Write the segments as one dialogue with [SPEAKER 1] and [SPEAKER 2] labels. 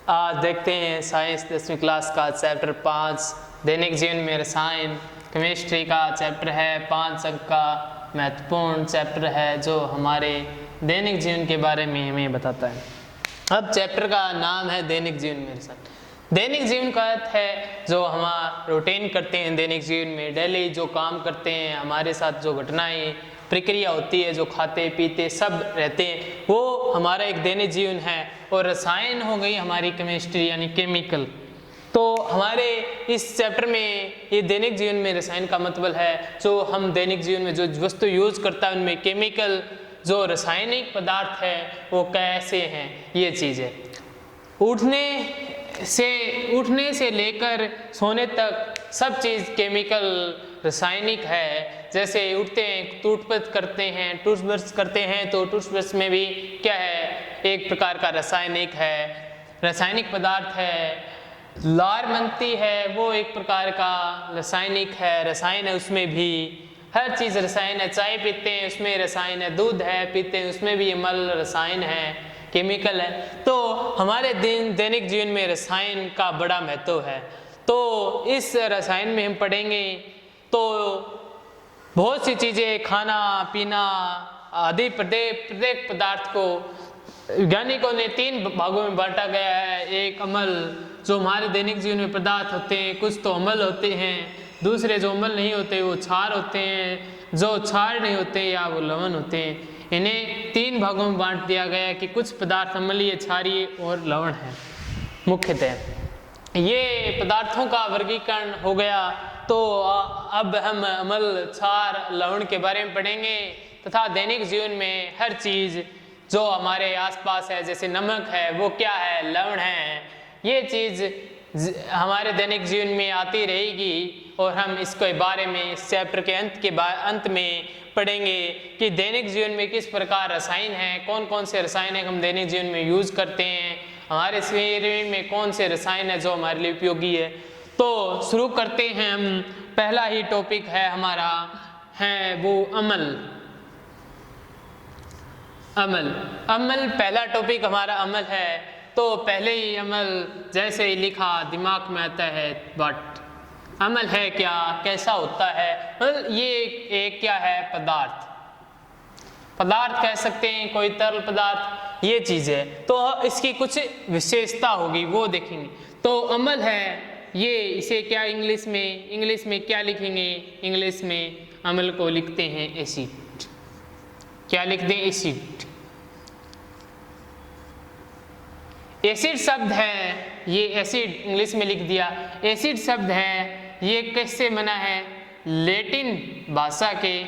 [SPEAKER 1] आज देखते हैं साइंस 10वीं क्लास का चैप्टर 5 दैनिक जीवन में रसायन। केमिस्ट्री का चैप्टर है 5 अंक का महत्वपूर्ण चैप्टर है जो हमारे दैनिक जीवन के बारे में हमें बताता है। अब चैप्टर का नाम है दैनिक जीवन में रसायन। दैनिक जीवन का अर्थ है जो हम रूटीन करते हैं, दैनिक जीवन में डेली जो काम करते हैं, हमारे साथ जो घटनाएं प्रक्रिया होती है, जो खाते पीते सब रहते हैं, वो हमारा एक दैनिक जीवन है। और रसायन हो गई हमारी केमिस्ट्री यानी केमिकल। तो हमारे इस चैप्टर में ये दैनिक जीवन में रसायन का मतलब है जो हम दैनिक जीवन में जो वस्तु यूज करता है उनमें केमिकल जो रासायनिक पदार्थ है वो कैसे हैं, ये चीज़ है। उठने से लेकर सोने तक सब चीज़ केमिकल रासायनिक है। जैसे उठते हैं, टूथब्रश करते हैं तो टूथब्रश में भी क्या है, एक प्रकार का रासायनिक पदार्थ है। लार बनती है वो एक प्रकार का रासायनिक है, रसायन है, उसमें भी हर चीज़ रसायन है। चाय पीते हैं उसमें रसायन है, दूध है पीते हैं उसमें भी अमल रसायन है, केमिकल है। तो हमारे दैनिक जीवन में रसायन का बड़ा महत्व है। तो इस रसायन में हम पढ़ेंगे तो बहुत सी चीज़ें, खाना पीना आदि प्रत्येक पदार्थ को वैज्ञानिकों ने 3 भागों में बांटा गया है। एक अमल जो हमारे दैनिक जीवन में पदार्थ होते हैं, कुछ तो अमल होते हैं, दूसरे जो अमल नहीं होते वो क्षार होते हैं, जो क्षार नहीं होते या वो लवण होते हैं। इन्हें 3 भागों में बांट दिया गया है कि कुछ पदार्थ अम्लीय, क्षारीय और लवण है मुख्यतः। ये पदार्थों का वर्गीकरण हो गया। तो अब हम अम्ल, क्षार, लवण के बारे में पढ़ेंगे तथा दैनिक जीवन में हर चीज़ जो हमारे आसपास है, जैसे नमक है वो क्या है, लवण है, ये चीज़ हमारे दैनिक जीवन में आती रहेगी। और हम इसके बारे में इस चैप्टर के अंत में पढ़ेंगे कि दैनिक जीवन में किस प्रकार रसायन है, कौन कौन से रसायन हम दैनिक जीवन में यूज़ करते हैं, हमारे शरीर में कौन से रसायन है जो हमारे लिए उपयोगी है। तो शुरू करते हैं हम। पहला ही टॉपिक है हमारा है वो अमल। पहला टॉपिक हमारा अमल है। तो पहले ही अमल जैसे ही लिखा दिमाग में आता है, बट अमल है क्या, कैसा होता है, मतलब ये एक क्या है, पदार्थ कह सकते हैं, कोई तरल पदार्थ, ये चीज़ है। तो इसकी कुछ विशेषता होगी वो देखेंगे। तो अमल है ये, इसे क्या इंग्लिश में क्या लिखेंगे, इंग्लिश में अमल को लिखते हैं एसिड। क्या लिखते हैं, एसिड। एसिड शब्द है, ये एसिड इंग्लिश में लिख दिया। एसिड शब्द है, ये किससे बना है, लैटिन भाषा के,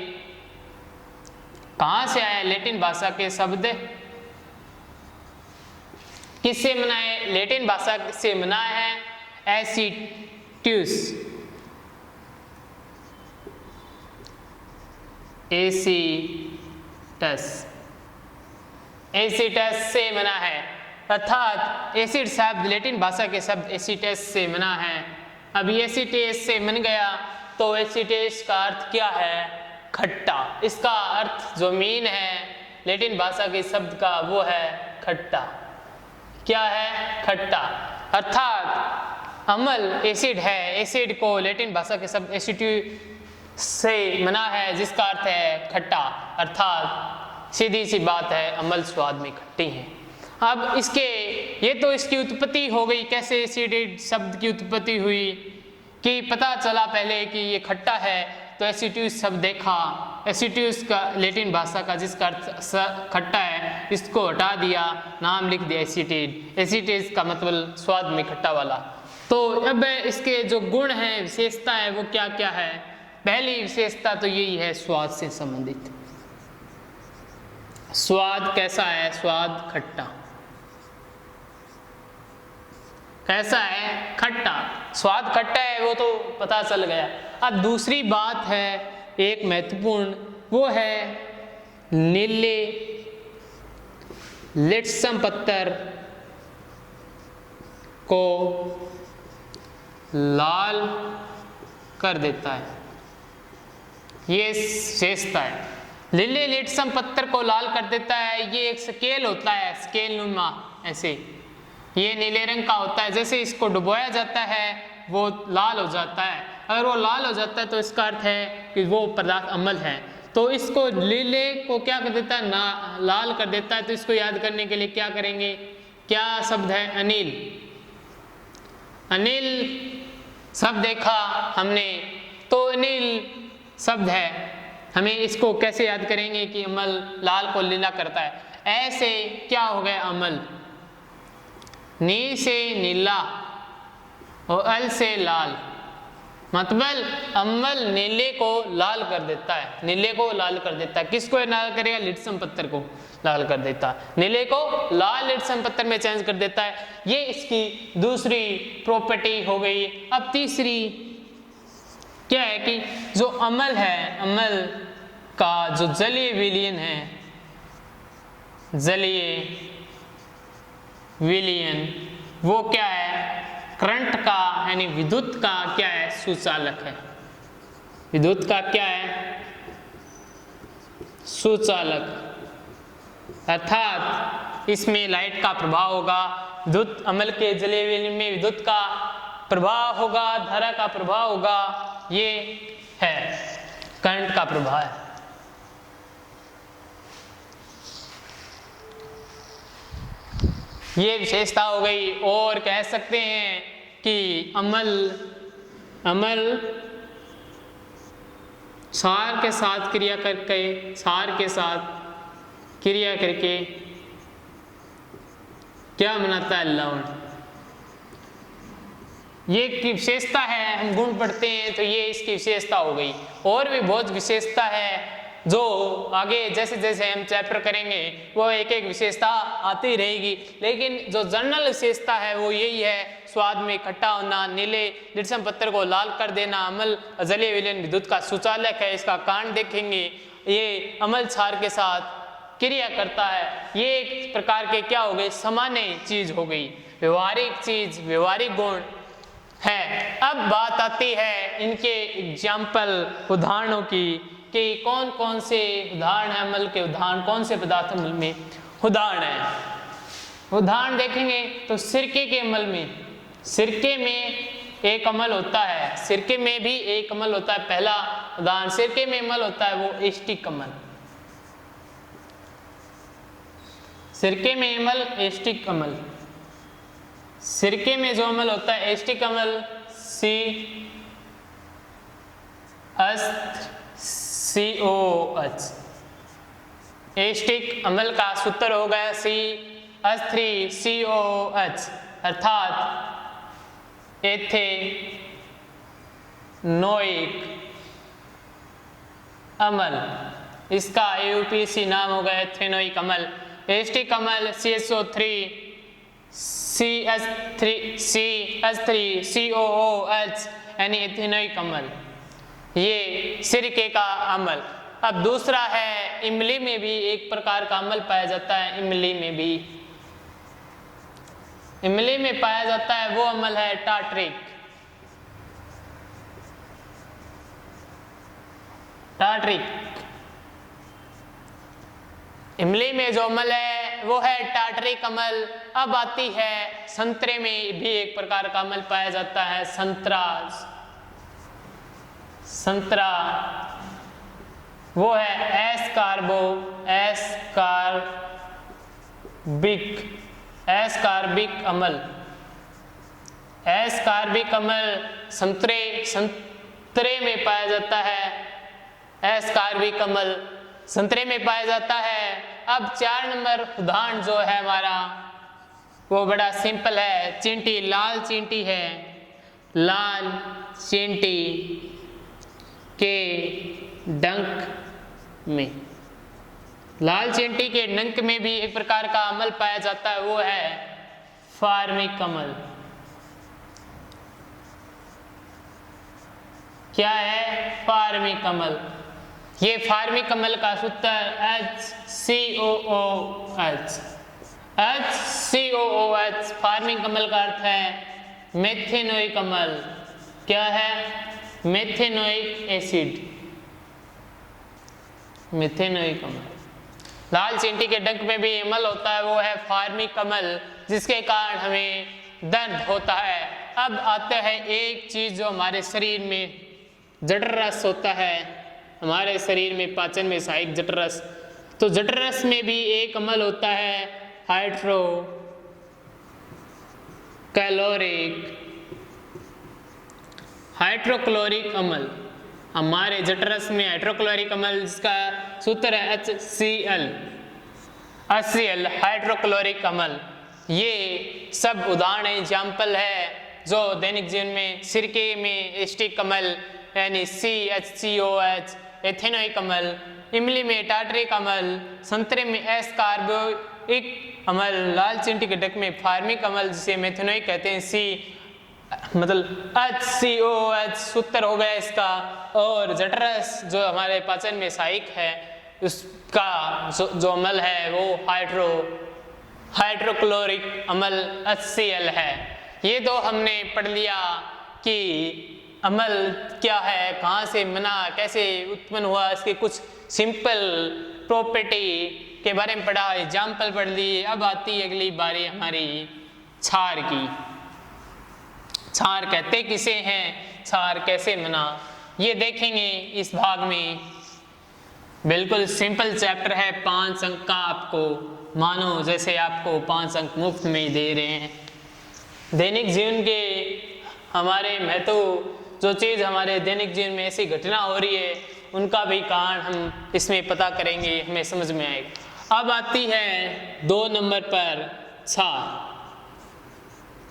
[SPEAKER 1] कहाँ से आया, लैटिन भाषा के शब्द किससे बना है, लैटिन भाषा से बना है एसिटस। एसिटस से बना है, अर्थात एसिड शब्द लैटिन भाषा के शब्द एसिटस से बना है। अब एसिटस से बन गया तो एसिटस का अर्थ क्या है, खट्टा। इसका अर्थ जो मीन है लैटिन भाषा के शब्द का वो है खट्टा। क्या है, खट्टा। अर्थात अमल एसिड है, एसिड को लैटिन भाषा के शब्द एसिटस से बना है जिसका अर्थ है खट्टा। अर्थात सीधी सी बात है, अमल स्वाद में खट्टी है। अब ये तो इसकी उत्पत्ति हो गई, कैसे एसिड शब्द की उत्पत्ति हुई कि पता चला पहले कि ये खट्टा है, तो एसिटस शब्द देखा, एसिटस का लैटिन भाषा का जिसका अर्थ खट्टा है, इसको हटा दिया, नाम लिख दिया एसिटेट। एसिटेट का मतलब स्वाद में खट्टा वाला। तो अब इसके जो गुण हैं, विशेषता है, वो क्या क्या है। पहली विशेषता तो यही है स्वाद से संबंधित। स्वाद कैसा है, स्वाद खट्टा। कैसा है, खट्टा। स्वाद खट्टा है वो तो पता चल गया। अब दूसरी बात है एक महत्वपूर्ण, वो है नीले लिट्सम पत्थर को लाल कर देता है, ये विशेषता है। नीले लिट्सम पत्थर को लाल कर देता है। ये एक स्केल होता है, स्केल नुमा ऐसे, ये नीले रंग का होता है। जैसे इसको डुबोया जाता है वो लाल हो जाता है। अगर वो लाल हो जाता है तो इसका अर्थ है कि वो पदार्थ अम्ल है। तो इसको नीले को क्या कर देता है, ना लाल कर देता है। तो इसको याद करने के लिए क्या करेंगे, क्या शब्द है, अनिल। अनिल शब्द देखा हमने तो अनिल शब्द है, हमें इसको कैसे याद करेंगे कि अमल लाल को नीला करता है। ऐसे क्या हो गया, अमल, नी से नीला और अल से लाल, मतलब अम्ल नीले को लाल कर देता है, नीले को लाल कर देता है। किसको लाल करेगा, लिट्सम पत्थर को लाल कर देता है, नीले को लाल लिट्सम पत्थर में चेंज कर देता है। ये इसकी दूसरी प्रॉपर्टी हो गई। अब तीसरी क्या है कि जो अम्ल है, अम्ल का जो जलीय विलयन है, जलीय विलयन वो क्या है, करंट का यानी विद्युत का क्या है, सुचालक है। विद्युत का क्या है, सुचालक, अर्थात इसमें लाइट का प्रभाव होगा। विद्युत अम्ल के जलीय विलयन में विद्युत का प्रभाव होगा, धारा का प्रभाव होगा, ये है करंट का प्रभाव है। ये विशेषता हो गई। और कह सकते हैं कि अम्ल सार के साथ क्रिया करके, सार के साथ क्रिया करके क्या बनाता है, लवण। ये एक विशेषता है, हम गुण पढ़ते हैं तो ये इसकी विशेषता हो गई। और भी बहुत विशेषता है जो आगे जैसे जैसे हम चैप्टर करेंगे वो एक एक विशेषता आती रहेगी। लेकिन जो जनरल विशेषता है वो यही है, स्वाद में खट्टा होना, नीले लिट्सम पत्थर को लाल कर देना, अम्ल जलीय विलयन विद्युत का सुचालक है। इसका कारण देखेंगे, ये अम्ल क्षार के साथ क्रिया करता है। ये एक प्रकार के क्या हो गए, सामान्य चीज हो गई, व्यवहारिक चीज, व्यवहारिक गुण है। अब बात आती है इनके एग्जाम्पल, उदाहरणों की, कि कौन कौन से उदाहरण है अम्ल के, उदाहरण कौन से पदार्थ अम्ल में उदाहरण है। उदाहरण देखेंगे तो सिरके के अम्ल में, सिरके में एक अम्ल होता है, सिरके में भी एक अम्ल होता है। पहला उदाहरण सिरके में अम्ल होता है वो एस्टिक अम्ल, सिरके में अम्ल एस्टिक अम्ल। सिरके में जो अम्ल होता है एस्टिक अम्ल, COH। एस्टिक अम्ल का सूत्र हो गया CH3COH, अर्थात एथेनोइक अम्ल। इसका AUPAC नाम हो गया एथेनोइक अम्ल। एस्टिक अम्ल CH3COOH यानी एथेनोइक अम्ल, ये सिरके का अम्ल। अब दूसरा है, इमली में भी एक प्रकार का अम्ल पाया जाता है। इमली में भी, इमली में पाया जाता है वो अम्ल है टार्टरिक। टार्टरिक इमली में जो अम्ल है वो है टार्टरिक अम्ल। अब आती है संतरे में भी एक प्रकार का अम्ल पाया जाता है, संतरा। संतरा वो है एस्कार्बिक अम्ल। एस्कार्बिक अम्ल संतरे में पाया जाता है, एस्कार्बिक अम्ल संतरे में पाया जाता है। अब 4 नंबर उदाहरण जो है हमारा वो बड़ा सिंपल है, चींटी, लाल चींटी है। लाल चींटी के डंक में, लाल चींटी के डंक में भी एक प्रकार का अम्ल पाया जाता है, वो है फार्मिक अम्ल। क्या है, फार्मिक अम्ल। ये फार्मिक अम्ल का सूत्र HCOOH। फार्मिक अम्ल का अर्थ है मेथेनोइक अम्ल। क्या है, मेथेनोइक एसिड, मेथेनोइक अम्ल। लाल चींटी के डंक में भी अम्ल होता है, वो है फार्मिक अम्ल। जिसके कारण हमें दर्द होता है। अब आता है एक चीज़ जो हमारे शरीर में जठररस होता है, हमारे शरीर में पाचन में सहायक जठररस। तो जठररस में भी एक अम्ल होता है हाइड्रोक्लोरिक अम्ल। हमारे जठरस में हाइड्रोक्लोरिक अम्ल जिसका सूत्र है HCl हाइड्रोक्लोरिक अम्ल। ये सब उदाहरण एग्जाम्पल है जो दैनिक जीवन में सिरके में एस्टिक अम्ल यानी CHCOH, एथेनोइक अम्ल, इमली में टार्टरिक अम्ल, संतरे में एस कार्बोइक अम्ल, लाल चींटी के डक में फार्मिक अम्ल जिसे मेथेनोइक कहते हैं, मतलब HCOH सूत्र हो गया इसका। और जठरस जो हमारे पाचन में सहायक है उसका जो अम्ल है वो हाइड्रोक्लोरिक अम्ल HCl है। ये तो हमने पढ़ लिया कि अम्ल क्या है, कहाँ से बना, कैसे उत्पन्न हुआ, इसके कुछ सिंपल प्रॉपर्टी के बारे में पढ़ा, एग्जाम्पल पढ़ लिए। अब आती अगली बारी हमारी क्षार की। क्षार कहते किसे हैं, क्षार कैसे बना, ये देखेंगे इस भाग में। बिल्कुल सिंपल चैप्टर है, 5 अंक का, आपको मानो जैसे आपको 5 अंक मुफ्त में दे रहे हैं। दैनिक जीवन के हमारे महत्व जो चीज़ हमारे दैनिक जीवन में ऐसी घटना हो रही है उनका भी कारण हम इसमें पता करेंगे, हमें समझ में आएगा। अब आती है 2 नंबर पर क्षार।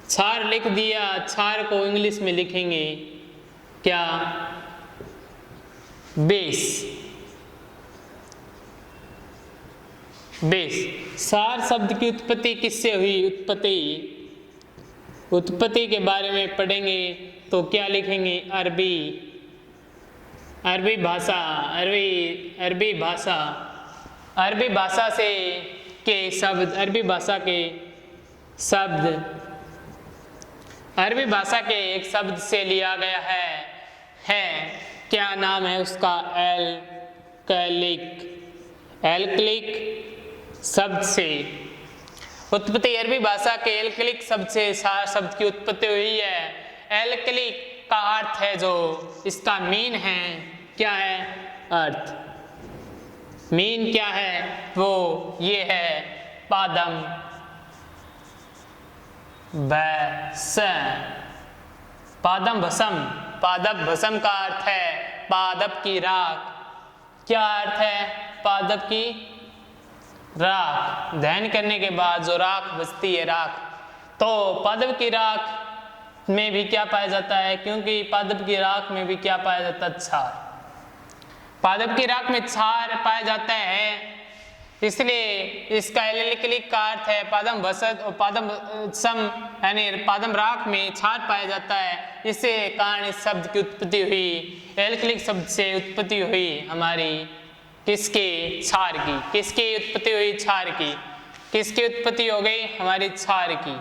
[SPEAKER 1] क्षार लिख दिया, क्षार को इंग्लिश में लिखेंगे क्या, बेस। क्षार शब्द की उत्पत्ति किससे हुई, उत्पत्ति के बारे में पढ़ेंगे तो क्या लिखेंगे, अरबी भाषा से के शब्द, अरबी भाषा के एक शब्द से लिया गया है क्या नाम है उसका, एल्कलिक शब्द से उत्पत्ति। अरबी भाषा के एल्कलिक शब्द से क्षार शब्द की उत्पत्ति हुई है। एल्कलिक का अर्थ है जो इसका मीन है, क्या है अर्थ, मीन क्या है वो ये है पादम भस्म का अर्थ है पादप की राख। क्या अर्थ है, पादप की राख। दहन करने के बाद जो राख बचती है, राख, तो पादप की राख में भी क्या पाया जाता है, क्योंकि पादप की राख में भी क्या पाया जाता है, क्षार। पादप की राख में क्षार पाया जाता है, इसलिए इसका एल्कलिक का अर्थ है पादम भसत और पादम सम यानी पादम राख में क्षार पाया जाता है। इससे कारण इस शब्द की उत्पत्ति हुई, एल्कलिक शब्द से उत्पत्ति हुई हमारी किसके, क्षार की। किसकी उत्पत्ति हुई, क्षार की। किसकी उत्पत्ति हो गई, हमारी क्षार की।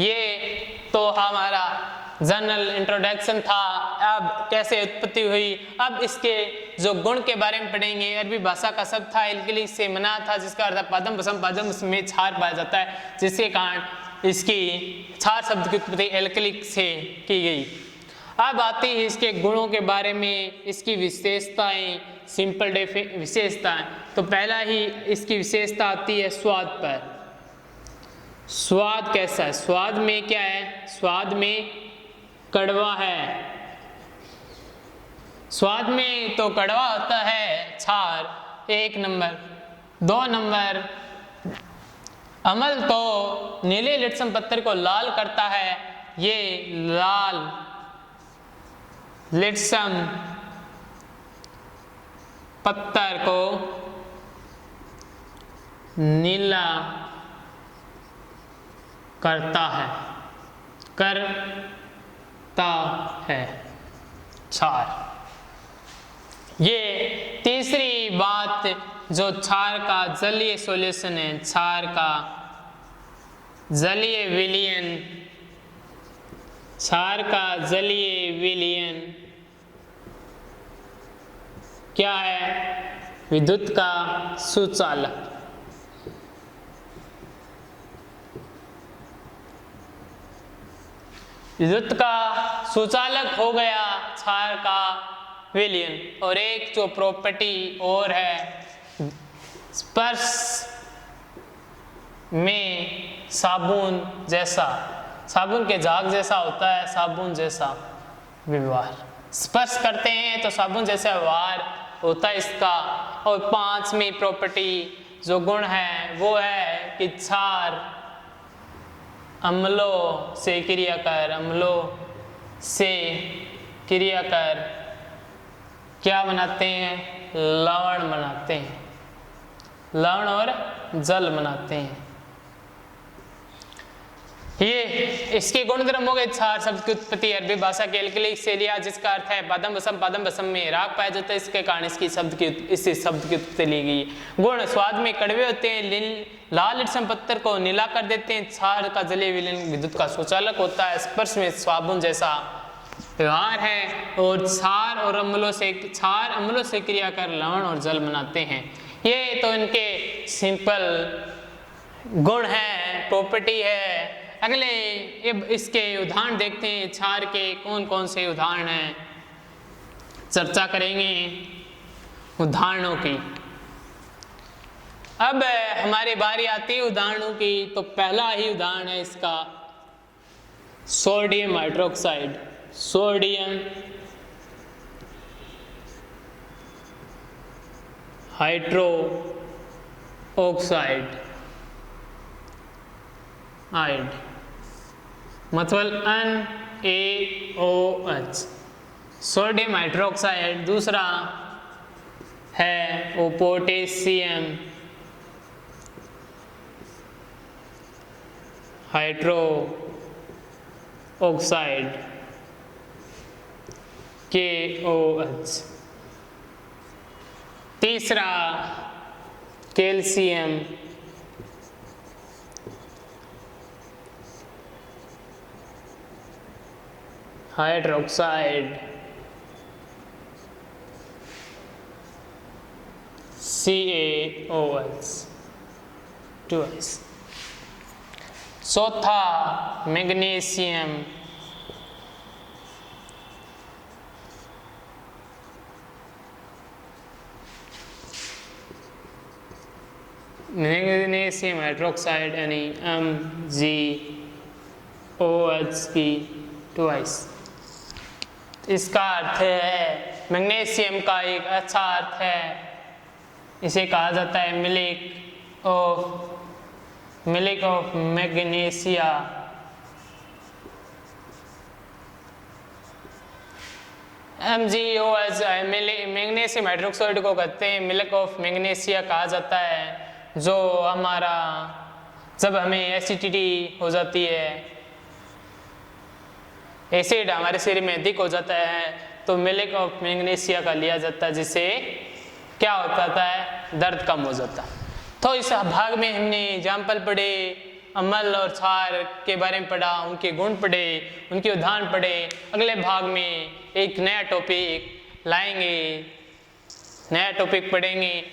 [SPEAKER 1] ये तो हमारा जनरल इंट्रोडक्शन था। अब कैसे उत्पत्ति हुई, अब इसके जो गुण के बारे में पढ़ेंगे। अरबी भाषा का शब्द था, एल्कलिक से बना था, जिसका अर्थ पादम भस्म, पादम में क्षार पाया जाता है, जिसके कारण इसकी क्षार शब्द की उत्पत्ति एल्कलिक से की गई। अब आती है इसके गुणों के बारे में, इसकी विशेषताएं, सिंपल विशेषताएं। तो पहला ही इसकी विशेषता आती है स्वाद पर। स्वाद कैसा है, स्वाद में क्या है, स्वाद में कड़वा है। स्वाद में तो कड़वा होता है क्षार, 1 नंबर। 2 नंबर, अम्ल तो नीले लिट्सम पत्थर को लाल करता है। ये लाल लिट्सम पत्थर को नीला करता है क्षार। ये तीसरी बात जो क्षार का जलीय सॉल्यूशन है, क्षार का जलीय विलयन, क्षार का जलीय विलयन क्या है, विद्युत का सुचालक। विद्युत का सुचालक हो गया क्षार का विलयन। और एक जो प्रॉपर्टी और है, स्पर्श में साबुन जैसा, साबुन के झाग जैसा होता है, साबुन जैसा व्यवहार। स्पर्श करते हैं तो साबुन जैसा व्यवहार होता है इसका। और पांचवी प्रॉपर्टी जो गुण है वो है कि क्षार अम्लों से क्रिया कर, अम्लों से क्रिया कर क्या बनाते हैं? लवण बनाते हैं, लवण और जल बनाते हैं। ये इसके गुणधर्म हो गए। क्षार शब्द की उत्पत्ति अरबी भाषा के एल्कली से लिया, जिसका अर्थ है बादम बसम में राग पाया जाता है। इसके कारण इसकी शब्द की उत्पत्ति ली गई। गुण स्वाद में कड़वे होते हैं, लाल पत्थर को नीला कर देते हैं। क्षार का जलीय विलयन विद्युत का सुचालक होता है। स्पर्श में साबुन जैसा व्यवहार है। और क्षार अम्लों से क्रिया कर लवण और जल बनाते हैं। ये तो इनके सिंपल गुण है, प्रॉपर्टी है। अगले इसके उदाहरण देखते हैं। क्षार के कौन कौन से उदाहरण हैं, चर्चा करेंगे उदाहरणों की। अब हमारी बारी आती है उदाहरणों की। तो पहला ही उदाहरण है इसका sodium hydroxide. Sodium hydro oxide, आइड मतलब NaOH, सोडियम हाइड्रोक्साइड। दूसरा है वो पोटेशियम हाइड्रो ऑक्साइड KOH। तीसरा कैल्शियम हाइड्रोक्साइड CaOH 2S। चौथा मैग्नीशियम हाइड्रोक्साइड यानी MgOH2S। इसका अर्थ है मैग्नीशियम का एक अच्छा अर्थ है, इसे कहा जाता है milk of magnesia. MgOH magnesium hydroxide को कहते हैं मिल्क ऑफ मैग्नीशिया कहा जाता है। जो हमारा जब हमें एसिडिटी हो जाती है, एसिड हमारे शरीर में अधिक हो जाता है, तो मिल्क ऑफ मैग्नीशिया का लिया जाता है, जिससे क्या होता है? दर्द कम हो जाता है। तो इस भाग में हमने एग्जाम्पल पढ़े, अम्ल और क्षार के बारे में पढ़ा, उनके गुण पढ़े, उनके उदाहरण पढ़े। अगले भाग में एक नया टॉपिक लाएंगे, नया टॉपिक पढ़ेंगे।